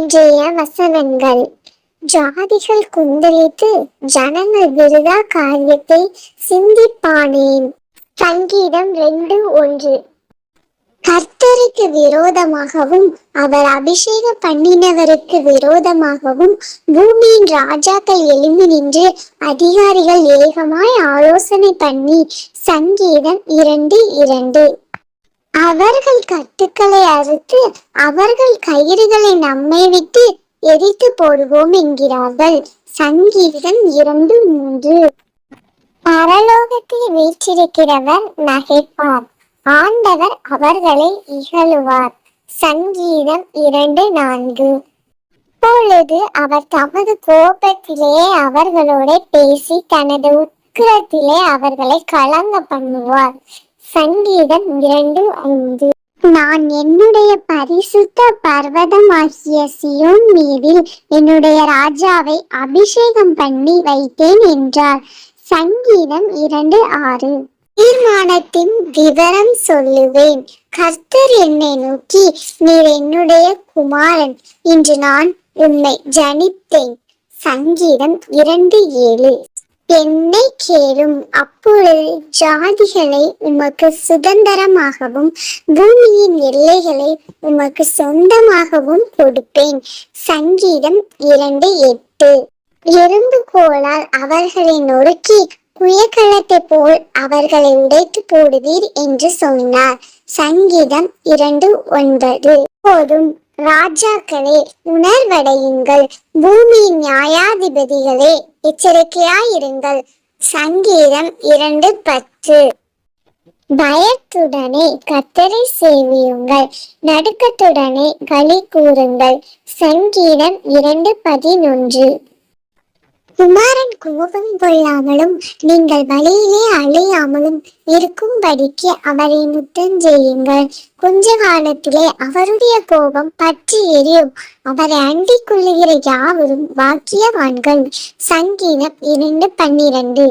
இன்றைய வசனங்கள். ஜாதிகள் கொந்தளித்து ஜனங்கள் விருதா காரியத்தை சிந்திப்பானேன். சங்கீதம் 2:1. கர்த்தருக்கு விரோதமாகவும் அவர் அபிஷேகம் பண்ணினவருக்கு விரோதமாகவும் பூமியின் ராஜாக்கள் எழும்பி நின்று அதிகாரிகள் ஏகமாய் ஆலோசனை பண்ணி. சங்கீதம் 2:2. அவர்கள் கட்டுக்களை அறுத்து அவர்கள் கயிறுகளை நம்மை விட்டு எரித்து போடுவோம் என்கிறார்கள். சங்கீதம் 2:3. பரலோகத்தில் வீற்றிருக்கிறவர் நகைப்பார், ஆண்டவர் அவர்களை இகழுவார். சங்கீதம் 2:4. அப்பொழுது அவர் தமது கோபத்திலே அவர்களோட பேசி தனது உக்கிரத்திலே அவர்களை கலங்க பண்ணுவார். சங்கீதம் 2:5. நான் என்னுடைய பரிசுத்த பர்வதமாகிய சியோன் மீதில் என்னுடைய ராஜாவை அபிஷேகம் பண்ணி வைத்தேன் என்றார். சங்கீதம் 2:6. தீர்மானத்தின் விவரம் சொல்லுவேன். கர்த்தர் என்னை நோக்கி, நீர் என்னுடைய குமாரன், இன்று நான் உன்னை ஜனித்தேன். சங்கீதம் 2:7. என்னை கேளும், அப்பொழுது ஜாதிகளை உமக்கு சுதந்திரமாகவும் பூமியின் எல்லைகளை உமக்கு சொந்தமாகவும் கொடுப்பேன். சங்கீதம் 2:8. எறும்பு கோலால் அவர்களை நொறுக்கி குயக்களத்தை போல் அவர்களை உடைத்து போடுவீர் என்று சொன்னார். சங்கீதம் 2:9. போதும் ராஜாக்களே, உணர்வடையுங்கள், பூமியின் நியாயாதிபதிகளே எச்சரிக்கையாயிருங்கள். சங்கீதம் 2:10. பயத்துடனே கர்த்தரை சேவியுங்கள், நடுக்கத்துடனே களி கூறுங்கள். சங்கீதம் 2:11. குமாரன் கோபம் கொள்ளாமலும் நீங்கள் வழியிலே அழியாமலும் இருக்கும்படிக்கு அவரை முத்தம் செய்யுங்கள். கொஞ்ச காலத்திலே அவருடைய கோபம் பற்றி எரியும், அவரை அண்டிக் கொள்ளுகிற யாவரும் பாக்கியவான்கள். சங்கீதம் 2:12.